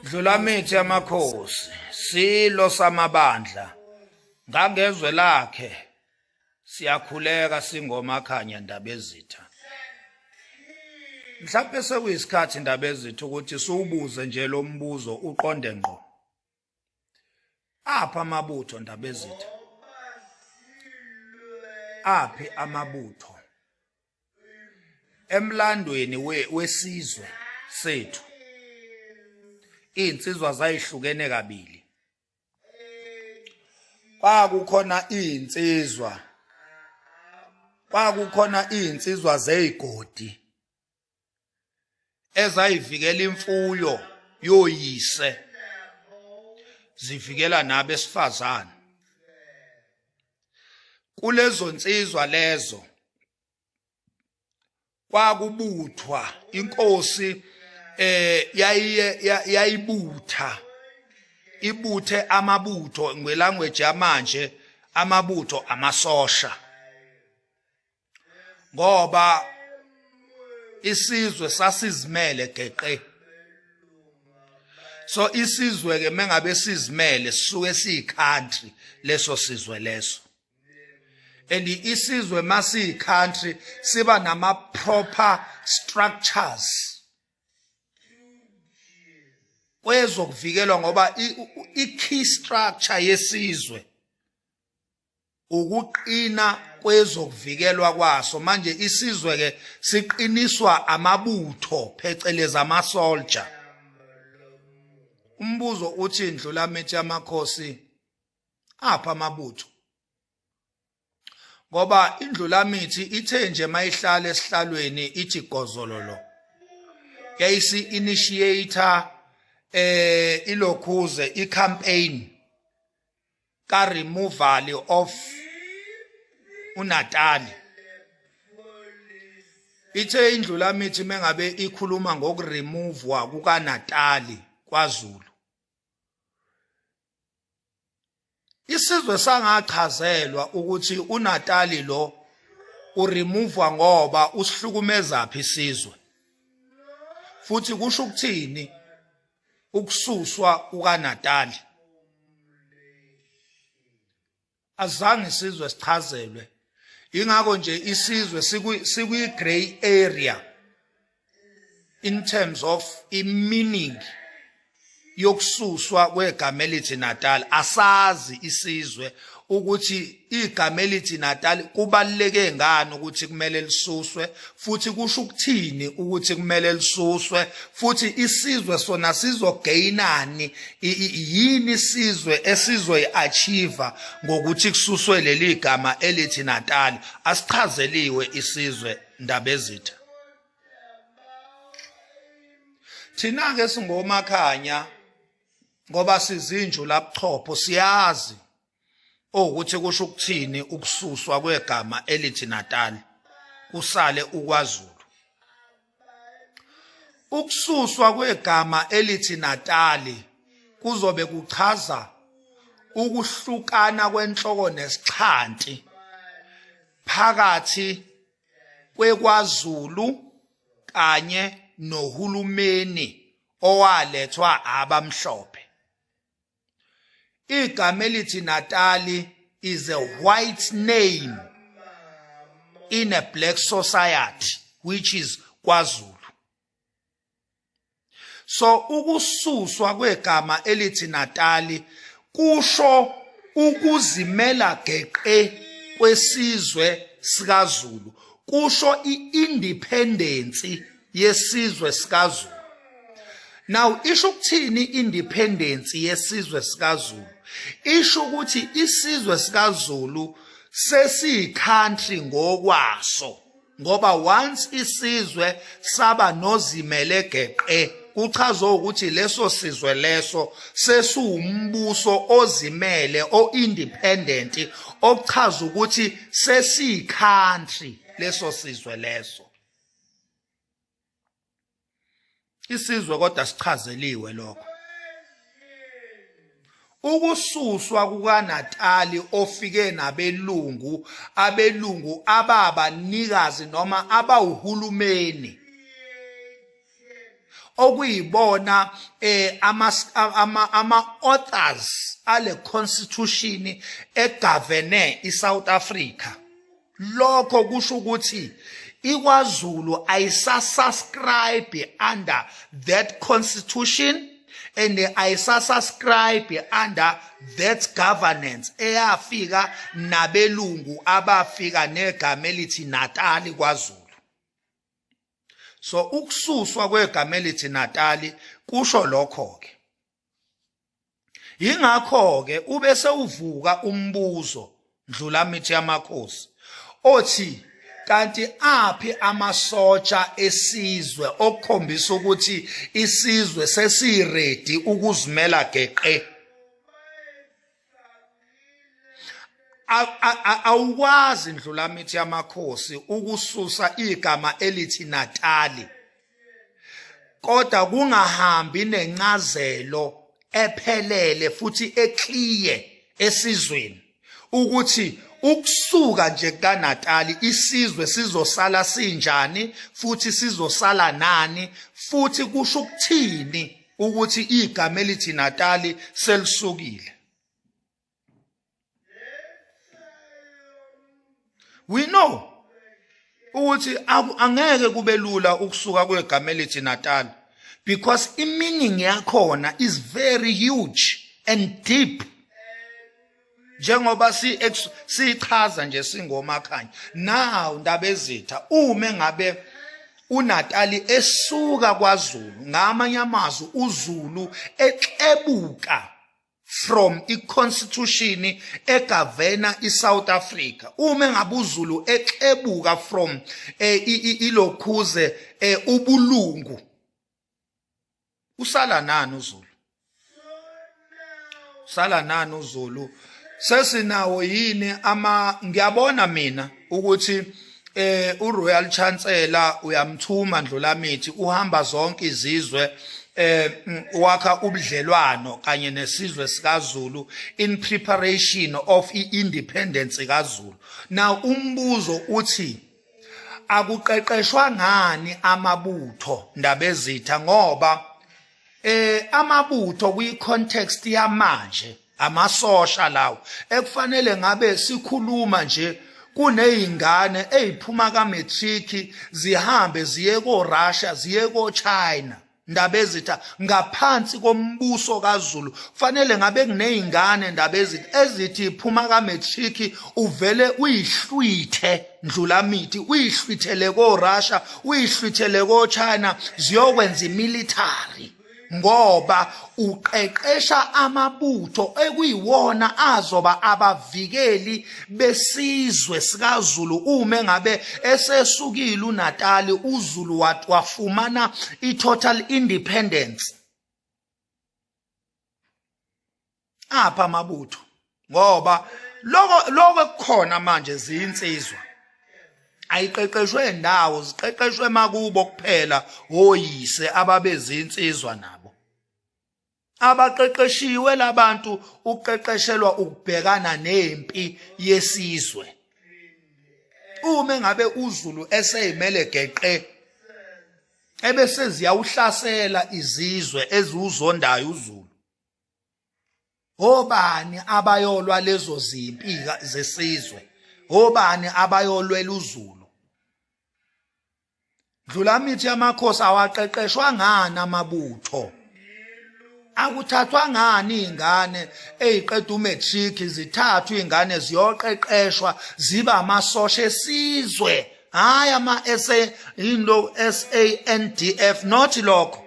Dlula mithi yamakhosi silo samabandla ngangezwe lakhe siyakhuleka singomakhanya ndaba ezitha. Mhlawumbe sekuyisikhathi ndaba ezitha ukuthi siwubuze nje lo mbuzo uqonde ngqo. Apha amabutho ndaba ezitha. Aphi amabutho emlandweni wesizwe sethu. Insizwa zayihlukene kabili. Kwakukhona insizwa zeyigodi ezayivikela imfuyo yoyise zivikela nabesifazane. Kulezo nsizwa lezo kwakubuthwa inkosi ibuthe amabutho ngelanguage yamanje amabutho amasosha ngoba isizwe sasizimele geqe. So isizwe ke mengabe sizimele sisuke siyicountry leso sizwe leso. And isizwe masi country siba nama proper structures kwezokuvikelwa ngoba i-key structure yesizwe ukuqina kwezokuvikelwa kwaso. Manje isizwe ke siqiniswa amabutho phecelezi ama-soldier. Umbuzo uthi Dlula mithi yamakhosi apha amabutho ngoba iNdlula mithi ithe nje mayihlala esihlalweni ithi gozololo yayisi initiator ilokhuze i-campaign ka removal of uNatali. Ithe iNdlula mithi mengabe ikhuluma ngokuremovewa kukaNatali kwaZulu. Isizwe sangachazelwa ukuthi uNatali lo uremovewa ngoba usihlukumeza phi isizwe. Futhi kusho ukuthini ukususwa kukaNatali. Azange isizwe sichazelwe. Ingakho nje isizwe sikwi grey area in terms of meaning yokususwa kwegama elithi Natal. Asazi isizwe ukuthi igama elithi Natal kubaluleke ngani ukuthi kumele lisuswe futhi kusho ukuthini ukuthi kumele lisuswe futhi isizwe sona sizogainani yini isizwe esizoyiachieve ngokuthi kususwe leli gama elithi Natal. Asichazeliwe isizwe ndaba ezitha. Thina ke singomakhanya ngoba sizinjula abuchopho siyazi ukuthi kusho ukuthini ukususwa kwegama elithi Natal kusale ukwaZulu. Ukususwa kwegama elithi Natal kuzobe kuchaza ukuhlukana kwenhloko nesixhanti phakathi kwekwaZulu kanye nohulumeni owalethwa abamhlophe. Igama elithi Natal is a white name in a black society which is KwaZulu. So ukususwa kwegama elithi Natal kusho ukuzimela geqe kwesizwe sikaZulu. Kusho i-independence yesizwe sikaZulu. Now isho ukuthini independence yesizwe sikaZulu? Isho ukuthi isizwe sikaZulu sesiyicountry ngokwaso ngoba once isizwe saba nozimele geqe kuchaza ukuthi leso sizwe leso sesuwumbuso ozimele o-independent okuchaza ukuthi sesiyicountry leso sizwe leso. Isizwe kodwa sichazeliwe lokho. Ukususwa kukaNatali ofike nabelungu ababanikazi noma abawuhulumeni okuyibona ama authors ale constitution egoverne iSouth Africa. Lokho kusho ukuthi iKwaZulu ayisasubscribe under that constitution and ayisasubscribe under that governance eyafika nabelungu abafika negama elithi Natal KwaZulu. So ukususwa kwegama elithi Natal kusho lokho ke. Ingakho ke ubese uvuka umbuzo Ndlulamithi yamakhosi othi kanti aphi amasotsha esizwe okukhombisa ukuthi isizwe sesiredi ukuzimela geqe. Awukwazi Ndlulamithi yamakhosi ukususa igama elithi Natal kodwa kungahambi nencazelo ephelele futhi eclear esizweni ukuthi ukusuka nje kaNatal isizwe sizosala sinjani futhi sizosala nani futhi kusho ukuthini ukuthi igama elithi Natal selisukile. We know ukuthi angeke kube lula ukusuka kwegama elithi Natal because i-meaning yakhona is very huge and deep. Njengoba sichaza nje singomakhanya now ndaba ezitha uma ngabe uNatal esuka kwaZulu ngamanye amazwi uZulu exebuka from iconstitution egovernor iSouth Africa. Uma ngabe uZulu exebuka from ilokhuze ubulungu usala nani uZulu? Sala nani uZulu? Sesinawo yini ngiyabona mina ukuthi uRoyal Chancellor uyamthuma Ndlulamithi uhamba zonke izizwe wakha ubudlelwano kanye nesizwe sikaZulu in preparation of independence kaZulu. Now umbuzo uthi akuqeqeshwa ngani amabutho ndaba ezitha ngoba amabutho kwi context yamanje amasosha lawo ekufanele ngabe sikhuluma nje kuneyingane eziphuma kaMatric zihambe ziye koRussia ziye koChina ndaba ezitha ngaphansi kombuso kaZulu fanele ngabe kuneyingane ndaba ezithi iphuma kaMatric uvele uyihlwithe Ndlulamithi uyihlwithele koRussia uyihlwithele koChina ziyokwenza imilitary ngoba uqeqesha amabutho ekuyiwona azoba abavikeli besizwe sikaZulu uma ngabe esesukile uNatal uZulu wafumana itotal independence. Apha amabutho ngoba lokho ekukhona manje ziyinsizwa ayiqeqeshwe endawo ziqeqeshwe makubo kuphela oyise ababezinsizwa nabo abaqeqeshiwe labantu uqeqeshelwa ukubhekana nempi yesizwe. Uma ngabe uZulu eseyimele geqe ebese ziyawuhlasela izizwe eziwuzondayo uZulu obani abayolwa lezo zimpi zesizwe obani abayolwela uZulu. Ndlulamithi yamakhosi awaqeqeshwa ngani amabutho akuthathwa ngani ingane eziqeda uMatric zithathwa ingane ziyoqeqeshwa ziba amasosha esizwe hayi SANDF not lokho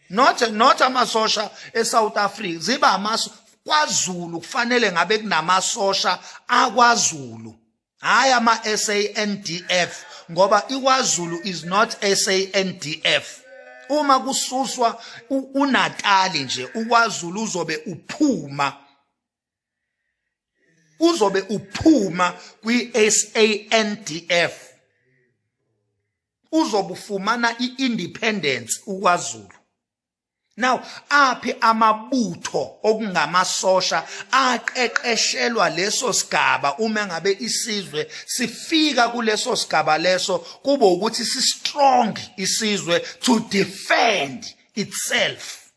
not amasosha eSouth Africa ziba kwaZulu kufanele ngabe kunamasosha akwaZulu hayi SANDF ngoba iKwaZulu is not SANDF. Uma kususwa uNatal nje uKwaZulu uzobe uphuma kwi-SANDF uzobufumana i-independence uKwaZulu. Now aphi amabutho okungamasosha aqeqeshelwa leso sigaba uma ngabe isizwe sifika kuleso sigaba leso kube ukuthi si strong isizwe to defend itself